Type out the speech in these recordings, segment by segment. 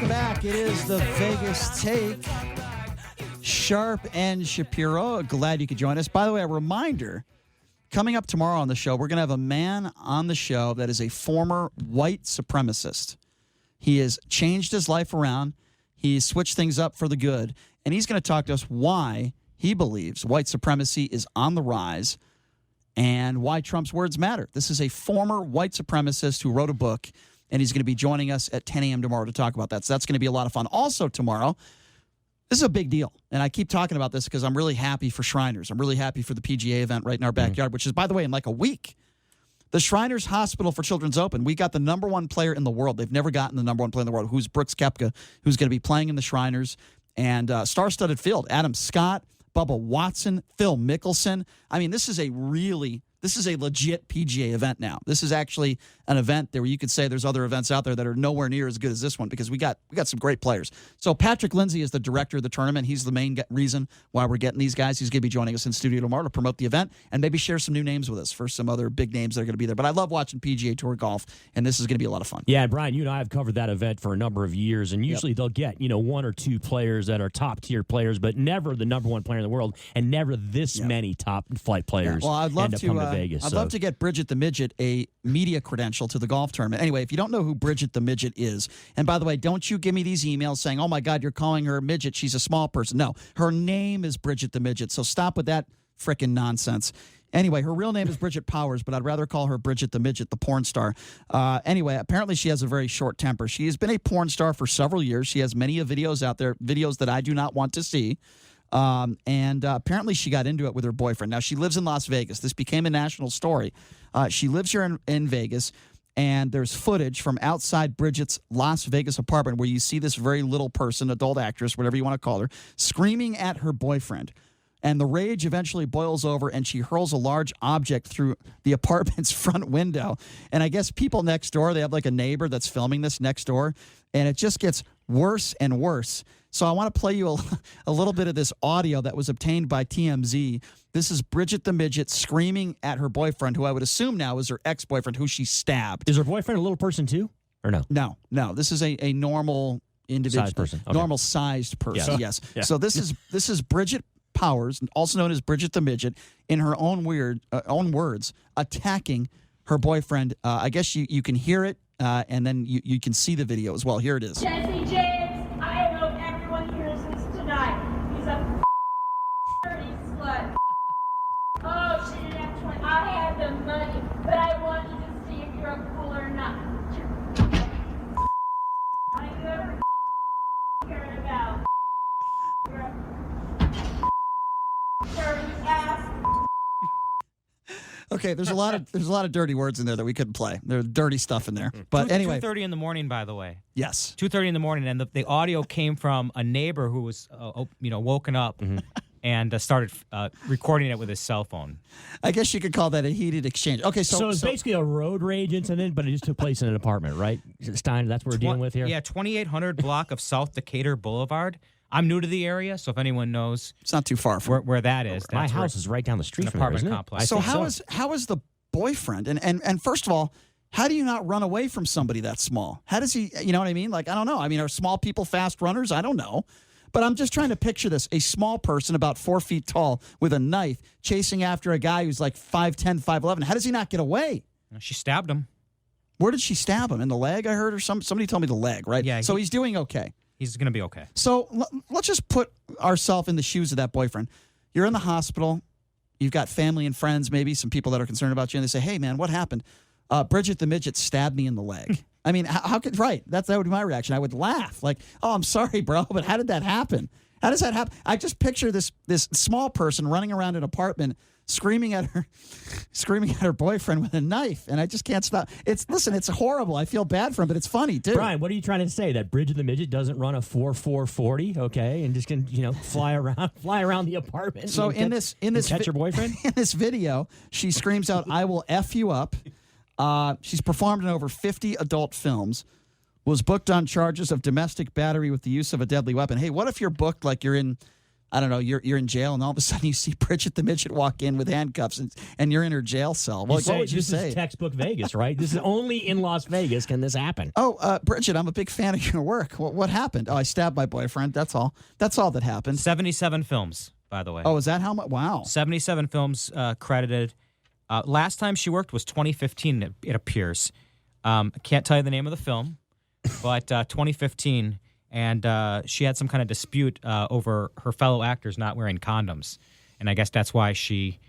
Welcome back. It is the Vegas Take. Sharp and Shapiro. Glad you could join us. By the way, a reminder, coming up tomorrow on the show, we're going to have a man on the show that is a former white supremacist. He has changed his life around. He's switched things up for the good. And he's going to talk to us why he believes white supremacy is on the rise and why Trump's words matter. This is a former white supremacist who wrote a book, and he's going to be joining us at 10 a.m. tomorrow to talk about that. So that's going to be a lot of fun. Also tomorrow, this is a big deal, and I keep talking about this because I'm really happy for Shriners. I'm really happy for the PGA event right in our backyard, which is, by the way, in like a week. The Shriners Hospital for Children's Open, we got the number one player in the world. They've never gotten the number one player in the world, who's Brooks Koepka, who's going to be playing in the Shriners. And star-studded field, Adam Scott, Bubba Watson, Phil Mickelson. I mean, this is a legit PGA event now. This is actually an event where you could say there's other events out there that are nowhere near as good as this one because we got some great players. So Patrick Lindsay is the director of the tournament. He's the main reason why we're getting these guys. He's going to be joining us in studio tomorrow to promote the event and maybe share some new names with us for some other big names that are going to be there. But I love watching PGA Tour golf, and this is going to be a lot of fun. Yeah, Brian, you and I have covered that event for a number of years, and usually they'll get, one or two players that are top-tier players, but never the number one player in the world, and never this many top-flight players Well, I'd love end up coming to Vegas. I'd love to get Bridget the Midget a media credential to the golf tournament. Anyway, if you don't know who Bridget the Midget is, and by the way, don't you give me these emails saying, oh my God, you're calling her a midget, she's a small person. No, her name is Bridget the Midget, so stop with that frickin' nonsense. Anyway, her real name is Bridget Powers, but I'd rather call her Bridget the Midget, the porn star. Anyway, apparently she has a very short temper. She has been a porn star for several years. She has many videos out there, videos that I do not want to see. Apparently she got into it with her boyfriend. Now, she lives in Las Vegas. This became a national story. She lives here in Vegas, and there's footage from outside Bridget's Las Vegas apartment where you see this very little person, adult actress, whatever you want to call her, screaming at her boyfriend. And the rage eventually boils over, and she hurls a large object through the apartment's front window. And I guess people next door, they have like a neighbor that's filming this next door, and it just gets worse and worse. So I want to play you a little bit of this audio that was obtained by TMZ. This is Bridget the Midget screaming at her boyfriend, who I would assume now is her ex-boyfriend, who she stabbed. Is her boyfriend a little person too, or no? No. This is a normal individual, sized person. Okay. Normal-sized person, yes. Yeah. So this is Bridget Powers, also known as Bridget the Midget, in her own words, attacking her boyfriend. I guess you can hear it, and then you can see the video as well. Here it is. Jesse James, I hope everyone hears this tonight. He's a dirty slut. Oh, she didn't have 20. I had the money, but I want you to see if you're a fool or not. I never cared about. You're a dirty ass. Okay, there's a lot of dirty words in there that we couldn't play. There's dirty stuff in there. But anyway, 2:30 in the morning, by the way. Yes, 2:30 in the morning, and the audio came from a neighbor who was, woken up and started recording it with his cell phone. I guess you could call that a heated exchange. Okay, so it's basically a road rage incident, but it just took place in an apartment, right? Stein, that's what we're dealing with here? Yeah, 2800 block of South Decatur Boulevard. I'm new to the area, so if anyone knows, it's not too far from where that is. My house is right down the street an from there, apartment isn't it? complex. So how is the boyfriend? And first of all, how do you not run away from somebody that small? How does he? You know what I mean? Like, I don't know. I mean, are small people fast runners? I don't know. But I'm just trying to picture this: a small person about 4 feet tall with a knife chasing after a guy who's like 5'10", 5'11". How does he not get away? She stabbed him. Where did she stab him? In the leg, I heard, or somebody told me the leg, right? Yeah. So he's doing okay. He's going to be okay. So let's just put ourselves in the shoes of that boyfriend. You're in the hospital. You've got family and friends, maybe some people that are concerned about you, and they say, hey, man, what happened? Bridget the Midget stabbed me in the leg. I mean, how could, right, that would be my reaction. I would laugh like, oh, I'm sorry, bro, but how did that happen? How does that happen? I just picture this small person running around an apartment screaming at her boyfriend with a knife, and I just can't stop. It's horrible. I feel bad for him, but it's funny too. Brian, what are you trying to say? That Bridget the Midget doesn't run a 4.40, okay, and just can fly around the apartment? So in this catch your boyfriend in this video, she screams out, "I will F you up." She's performed in over 50 adult films. Was booked on charges of domestic battery with the use of a deadly weapon. Hey, what if you're booked like you're in, I don't know, you're in jail, and all of a sudden you see Bridget the Midget walk in with handcuffs, and you're in her jail cell. Well, what would you say? This is textbook Vegas, right? This is only in Las Vegas can this happen. Oh, Bridget, I'm a big fan of your work. What happened? Oh, I stabbed my boyfriend. That's all. That's all that happened. 77 films, by the way. Oh, is that how much? Wow. 77 films credited. Last time she worked was 2015, it appears. I can't tell you the name of the film, but 2015. And she had some kind of dispute over her fellow actors not wearing condoms. And I guess that's why she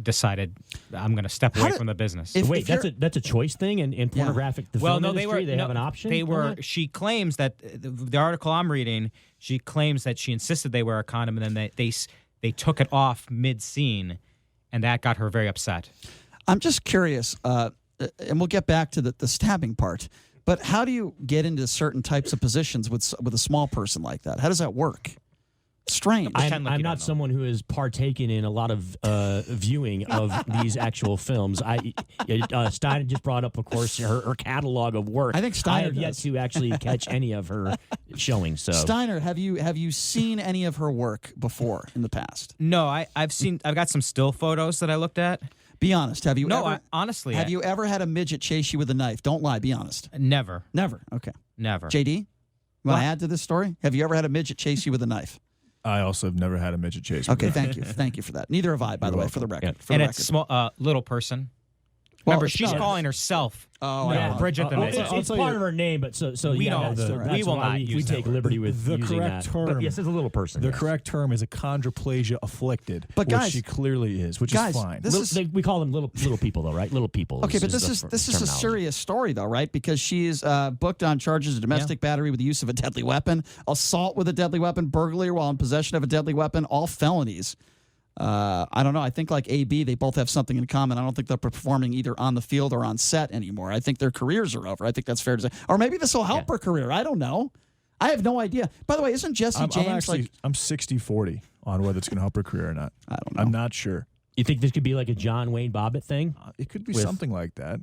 decided, I'm going to step away from the business. Wait, that's a choice thing in pornographic the film industry? They have an option? They were. She claims that, the article I'm reading, she claims that she insisted they wear a condom, and then they took it off mid-scene, and that got her very upset. I'm just curious, and we'll get back to the stabbing part, but how do you get into certain types of positions with a small person like that? How does that work? Strange. I'm not someone who has partaken in a lot of viewing of these actual films. Steiner just brought up, of course, her catalog of work. I think Steiner I have yet to actually catch any of her showings. So Steiner, have you seen any of her work before in the past? No, I've got some still photos that I looked at. Be honest. Have you? No, ever, honestly. Have you ever had a midget chase you with a knife? Don't lie. Be honest. Never. Never. Okay. Never. JD, want to add to this story? Have you ever had a midget chase you with a knife? I also have never had a midget chase. Okay, thank you. Thank you for that. Neither have I, by the way, for the record. Yeah. For And the it's record. small, little person. Well, Remember, she's calling herself Bridget the Midget. It's part of her name, but so We yeah, don't. that's We will why not we use take that liberty with The using correct that. term. But yes, it's a little person. The yes. correct term is achondroplasia afflicted, But which guys- she clearly is, which guys, is fine. this We call them little people, though, right? Little people. Okay, but the this is a terminology. serious story, though, right? Because she is booked on charges of domestic battery with the use of a deadly weapon, assault with a deadly weapon, burglary while in possession of a deadly weapon, all felonies. I don't know. I think like AB, they both have something in common. I don't think they're performing either on the field or on set anymore. I think their careers are over. I think that's fair to say. Or maybe this will help her career. I don't know. I have no idea. By the way, isn't Jesse James I'm 60-40 on whether it's going to help her career or not. I don't know. I'm not sure. You think this could be like a John Wayne Bobbitt thing? It could be With- something like that.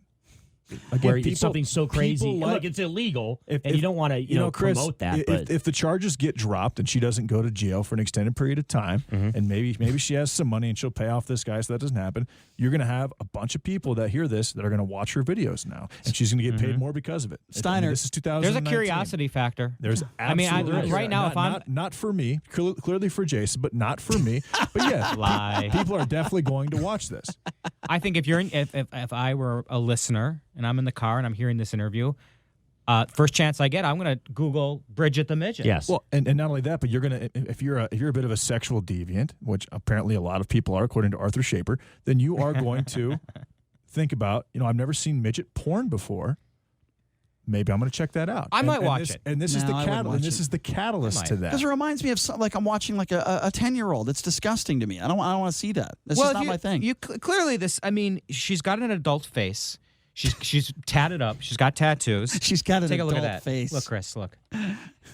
Where it's something so crazy. people Look, like- it's illegal, If- and you don't want to, you know, Chris, promote that. But if the charges get dropped and she doesn't go to jail for an extended period of time, and maybe she has some money and she'll pay off this guy so that doesn't happen, you're going to have a bunch of people that hear this that are going to watch her videos now, and she's going to get paid more because of it. Steiner, this is 2019. There's a curiosity factor. There's I mean, absolutely right now, if I'm not for me, clearly for Jason, but not for me. But yeah, Lie. people are definitely going to watch this. I think if I were a listener and I'm in the car and I'm hearing this interview, first chance I get, I'm going to Google Bridget the Midget. yes, Well, and not only that, but you're gonna if you're a bit of a sexual deviant, which apparently a lot of people are, according to Arthur Shapiro, then you are going to think about, I've never seen midget porn before. Maybe I'm going to check that out. I might watch this, it. And this is No, the I wouldn't watch this it. is the catalyst to that. Because it reminds me of like I'm watching like a 10-year-old. It's disgusting to me. I don't want to see that. That's just not my thing. Clearly, she's got an adult face. She's tatted up. She's got tattoos. She's got an Take a look at adult that face. Look, Chris, look.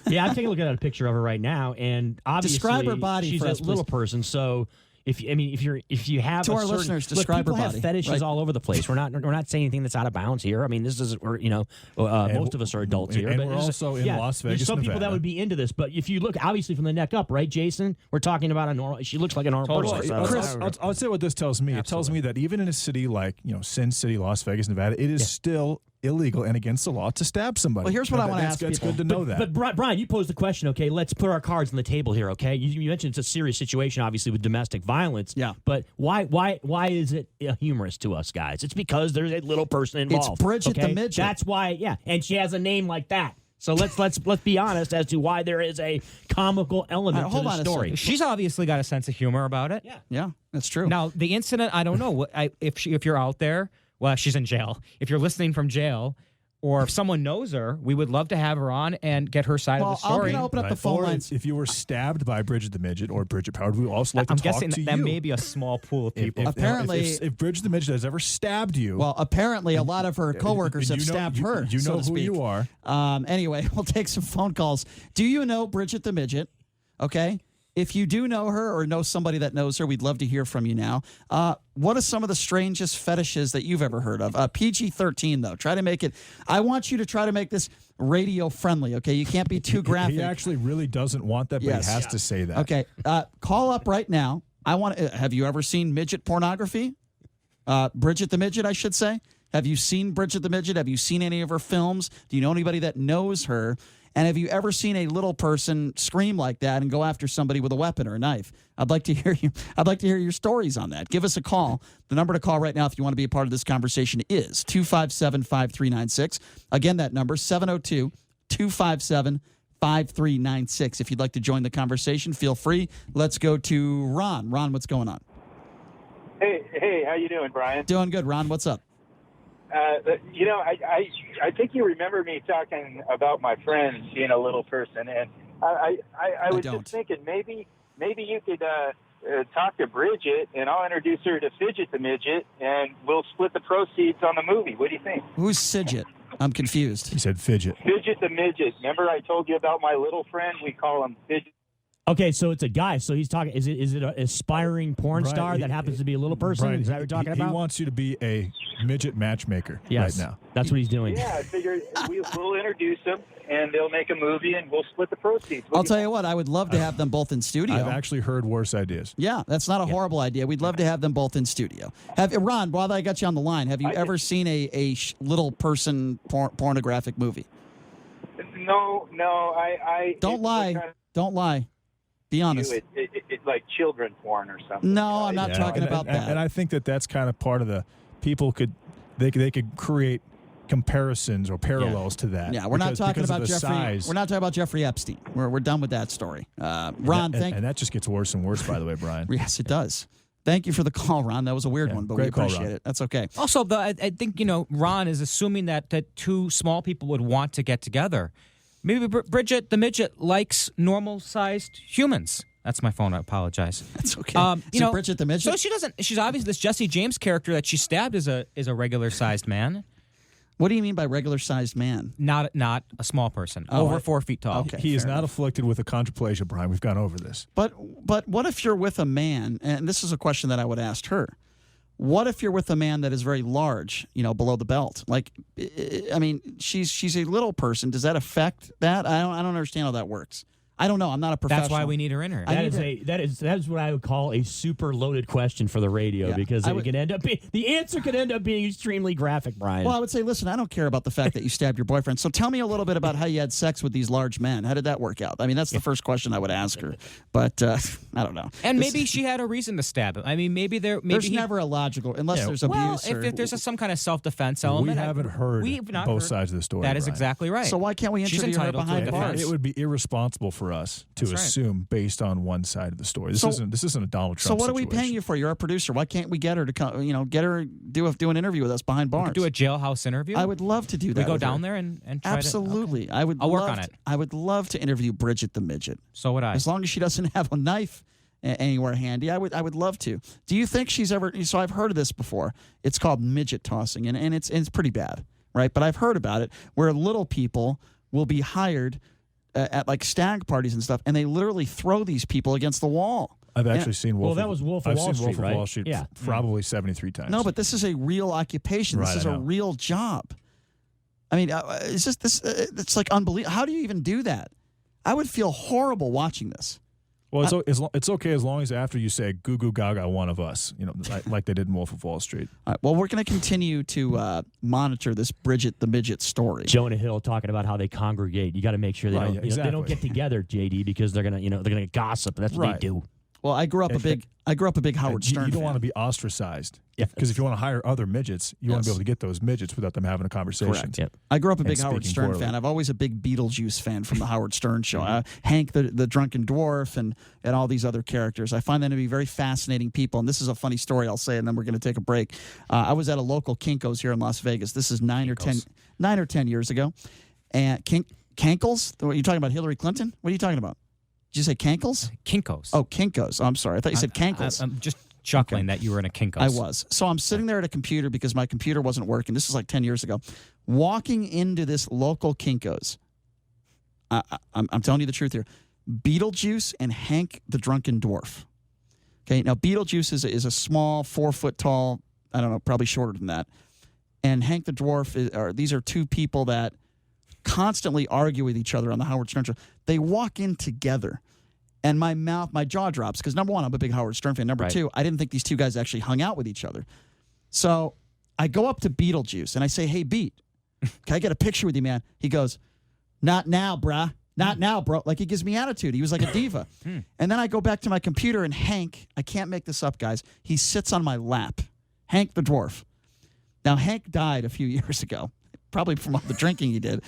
yeah, I'm taking a look at a picture of her right now, and obviously Describe her body she's for a us, please. little person. So if you have To a our certain, listeners, look, describe people her have body, fetishes right? all over the place. We're not saying anything that's out of bounds here. I mean, this is most of us are adults here, and but we're there's also in Las there's Vegas, some people that Nevada. would be into this. But if you look, obviously from the neck up, right, Jason, we're talking about a normal. She looks like a normal Totally. person. So Chris, I'll say what this tells me. It tells me that even in a city like Sin City, Las Vegas, Nevada, it is still illegal and against the law to stab somebody. Well, here's what I wanna ask It's people. good to know that. But Brian, you posed the question. Okay, let's put our cards on the table here. Okay, you mentioned it's a serious situation, obviously with domestic violence. Yeah. But why is it humorous to us guys? It's because there's a little person involved. It's Bridget the okay? Midget. That's why. Yeah, and she has a name like that. So let's be honest as to why there is a comical element hold to on the a story. second. She's obviously got a sense of humor about it. Yeah. Yeah, that's true. Now, the incident, I don't know. If you're out there, well, she's in jail. If you're listening from jail, or if someone knows her, we would love to have her on and get her side well, of the I'm story. going to open up the Right. phone Or lines. if you were stabbed by Bridget the Midget or Bridget Powers, we would also like I'm to talk guessing to that you. may be a small pool of people. Apparently- if Bridget the Midget has ever stabbed you, Well, apparently a lot of her coworkers have stabbed her. You so know to who speak. you are. Anyway, we'll take some phone calls. Do you know Bridget the Midget? Okay. If you do know her or know somebody that knows her, we'd love to hear from you now. What are some of the strangest fetishes that you've ever heard of? PG-13, though. Try to make it. I want you to try to make this radio friendly. Okay, you can't be too graphic. He actually really doesn't want that, but Yes. he has to say that. Okay, call up right now. Have you ever seen midget pornography? Bridget the Midget, I should say. Have you seen Bridget the Midget? Have you seen any of her films? Do you know anybody that knows her? And have you ever seen a little person scream like that and go after somebody with a weapon or a knife? I'd like to hear you. I'd like to hear your stories on that. Give us a call. The number to call right now if you want to be a part of this conversation is 257-5396. Again, that number, 702-257-5396. If you'd like to join the conversation, feel free. Let's go to Ron. Ron, what's going on? Hey, how you doing, Brian? Doing good, Ron. What's up? I think you remember me talking about my friend being a little person, and I was don't. just thinking maybe you could talk to Bridget, and I'll introduce her to Fidget the Midget, and we'll split the proceeds on the movie. What do you think? Who's Sidget? I'm confused. He said fidget. Fidget the Midget. Remember I told you about my little friend? We call him Fidget. Okay, so it's a guy. So he's talking. Is it an aspiring porn Brian, star that happens to be a little person? Brian, Is that what you're talking about? He wants you to be a midget matchmaker Yes, right now. that's what he's doing. Yeah, I figured we'll introduce them, and they'll make a movie, and we'll split the proceeds. I'll tell you what, I would love to have them both in studio. I've actually heard worse ideas. Yeah, that's not a horrible idea. We'd love to have them both in studio. Ron, while I got you on the line, have you ever seen a little person pornographic movie? No, I Don't lie. Don't lie. Be honest. It's like children porn or something. No, I'm not talking about that. And I think that's kind of part of the people could create comparisons or parallels to that. Yeah, we're not talking about Jeffrey. Size. We're not talking about Jeffrey Epstein. We're done with that story. Ron, and that just gets worse and worse, by the way, Brian. Yes, it does. Thank you for the call, Ron. That was a weird one, but we great call, appreciate Ron. it. That's okay. Also, I think, Ron is assuming that two small people would want to get together. Maybe Bridget the Midget likes normal-sized humans. That's my phone. I apologize. That's okay. Bridget the Midget? So she doesn't. She's obviously this Jesse James character that she stabbed is a regular-sized man. What do you mean by regular-sized man? Not a small person. Over 4 feet tall. Okay. He is not afflicted with achondroplasia, Brian. We've gone over this. But what if you're with a man, and this is a question that I would ask her. What if you're with a man that is very large, below the belt? Like, I mean, she's a little person. Does that affect that? I don't understand how that works. I don't know. I'm not a professional. That's why we need her in here. That is what I would call a super loaded question for the radio because the answer could end up being extremely graphic, Brian. Well, I would say, listen, I don't care about the fact that you stabbed your boyfriend. So tell me a little bit about how you had sex with these large men. How did that work out? I mean, that's the first question I would ask her. But I don't know. And maybe she had a reason to stab him. I mean, there's never a logical, unless there's abuse. Well, if there's some kind of self-defense element. We haven't heard both sides of the story. That is Brian. exactly right. So why can't we interview her behind bars? It would be irresponsible for us to assume based on one side of the story. This isn't a Donald Trump. So what situation. are we paying you for? You're our producer. Why can't we get her to come? Get her do an interview with us behind bars. We could do a jailhouse interview. I would love to do that. We go with down her. there and try absolutely. To, okay. I'll work on it. I would love to interview Bridget the Midget. So would I. As long as she doesn't have a knife anywhere handy, I would love to. Do you think she's ever? So I've heard of this before. It's called midget tossing, and it's pretty bad, right? But I've heard about it where little people will be hired at like stag parties and stuff, and they literally throw these people against the wall. I've actually seen Wolf. Well, that was Wolf of Wall Street, I've seen Wolf of right? Wall Street Yeah. probably 73 times. No, but this is a real occupation. This is a real job. I mean, it's just this. It's like unbelievable. How do you even do that? I would feel horrible watching this. Well, it's okay as long as after you say "goo goo gaga," one of us, like they did in Wolf of Wall Street. All right, well, we're going to continue to monitor this Bridget the Midget story. Jonah Hill talking about how they congregate. You got to make sure they they don't get together, JD, because they're gonna gossip. That's what they do. Well, I grew up a big Howard Stern. You don't fan. want to be ostracized. Because if you want to hire other midgets, you want to be able to get those midgets without them having a conversation. Correct. Yep. I grew up a big Howard Stern fan. I'm always a big Beetlejuice fan from the Howard Stern show. Hank the drunken dwarf and all these other characters. I find them to be very fascinating people. And this is a funny story I'll say, and then we're going to take a break. I was at a local Kinko's here in Las Vegas. This is 9 or 10 years ago. And Kankles? Are you talking about Hillary Clinton? What are you talking about? Did you say Kankles? Kinko's. Oh, Kinko's. Oh, I'm sorry. I thought you said Kankles. I'm just chuckling that you were in a Kinko's. I was. So I'm sitting there at a computer because my computer wasn't working. This is like 10 years ago. Walking into this local Kinko's. I'm telling you the truth here. Beetlejuice and Hank the Drunken Dwarf. Okay, now Beetlejuice is a small, 4 foot tall, I don't know, probably shorter than that. And Hank the Dwarf, these are two people that constantly argue with each other on the Howard Stern show. They walk in together, and my jaw drops because, number one, I'm a big Howard Stern fan. Number two, I didn't think these two guys actually hung out with each other. So I go up to Beetlejuice, and I say, hey, Beat, can I get a picture with you, man? He goes, not now, brah. Not now, bro. Like, he gives me attitude. He was like a diva. And then I go back to my computer, and Hank, I can't make this up, guys, he sits on my lap. Hank the dwarf. Now, Hank died a few years ago, probably from all the drinking he did.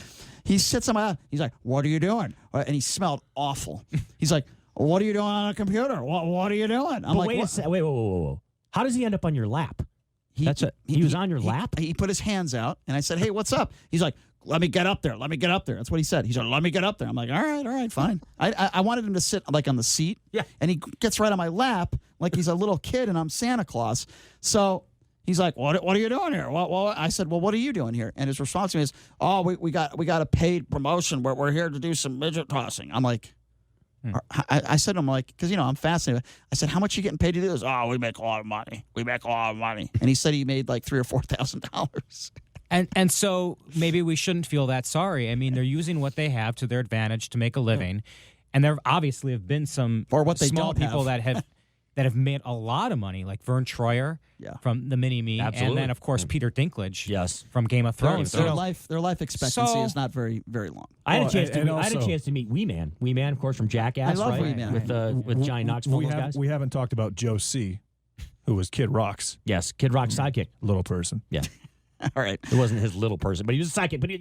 He sits on my lap. He's like, what are you doing? And he smelled awful. He's like, what are you doing on a computer? What are you doing? I'm like, wait. How does he end up on your lap? He was on your lap? He put his hands out, and I said, hey, what's up? He's like, let me get up there. Let me get up there. That's what he said. He said, let me get up there. I'm like, all right, fine. I wanted him to sit, like, on the seat. Yeah. And he gets right on my lap like he's a little kid and I'm Santa Claus. So he's like, what are you doing here? Well, I said, well, what are you doing here? And his response to me is, oh, we got a paid promotion. We're here to do some midget tossing. I'm like, I said to him, like, because, I'm fascinated. I said, how much are you getting paid to do this? Oh, we make a lot of money. And he said he made like $3,000 or $4,000. And so maybe we shouldn't feel that sorry. I mean, they're using what they have to their advantage to make a living. And there obviously have been some or what they small don't people have. that have made a lot of money, like Vern Troyer from the Mini-Me. Absolutely. And then, of course, Peter Dinklage from Game of Thrones. Their life expectancy is not very, very long. I had a chance to meet Wee Man. Wee Man, of course, from Jackass. I love Wee Man. With Johnny Knoxville. Guys. We haven't talked about Joe C., who was Kid Rock's Yes, Kid Rock's sidekick. little person. Yeah. All right. It wasn't his little person, but he was a sidekick. But he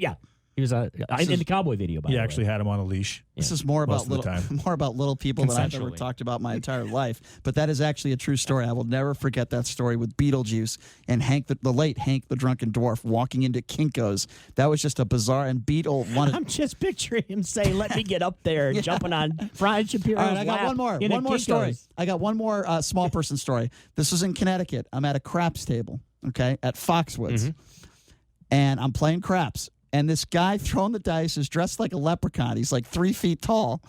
was in the cowboy video. By He the way. actually had him on a leash. This is more about little people than I've ever talked about my entire life. But that is actually a true story. I will never forget that story with Beetlejuice and Hank, the late Hank the Drunken Dwarf, walking into Kinko's. That was just a bizarre. And Beetle wanted. I'm just picturing him saying, "Let me get up there," and jumping on Brian Shapiro's All right, I got lap one more story. Kinko's. I got one more small person story. This was in Connecticut. I'm at a craps table, okay, at Foxwoods, and I'm playing craps. And this guy throwing the dice is dressed like a leprechaun. He's like 3 feet tall.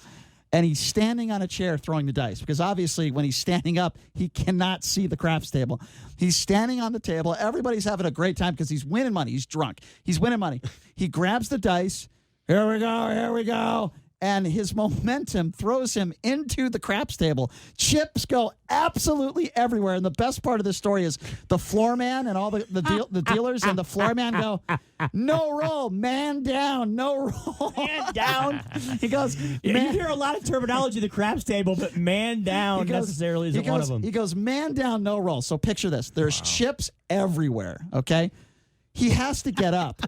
And he's standing on a chair throwing the dice. Because obviously when he's standing up, he cannot see the craps table. He's standing on the table. Everybody's having a great time because he's winning money. He's drunk. He's winning money. He grabs the dice. Here we go. And his momentum throws him into the craps table. Chips go absolutely everywhere. And the best part of this story is the floor man and all the dealers and the floor man go, no roll, man down, no roll. Man down. He goes, You hear a lot of terminology at the craps table, but man down necessarily isn't one of them. He goes, man down, no roll. So picture this. There's chips everywhere, okay? He has to get up.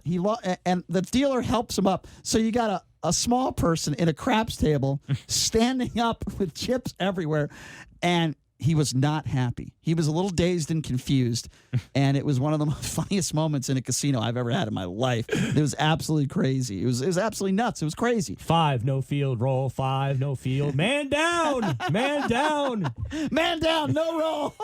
And the dealer helps him up. So you got a small person in a craps table standing up with chips everywhere. And he was not happy. He was a little dazed and confused. And it was one of the funniest moments in a casino I've ever had in my life. It was absolutely crazy. It was absolutely nuts. It was crazy. 5, no field, roll. 5, no field. Man down. Man down. Man down, no roll.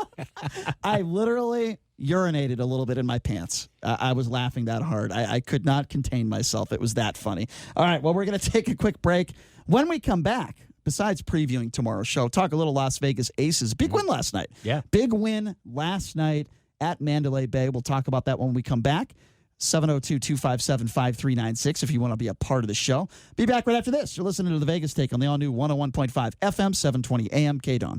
I literally urinated a little bit in my pants. I was laughing that hard. I could not contain myself. It was that funny. All right, well, we're going to take a quick break. When we come back, besides previewing tomorrow's show, talk a little Las Vegas Aces. Big win last night. Yeah. Big win last night at Mandalay Bay. We'll talk about that when we come back. 702-257-5396 if you want to be a part of the show. Be back right after this. You're listening to The Vegas Take on the all-new 101.5 FM, 720 AM, KDON.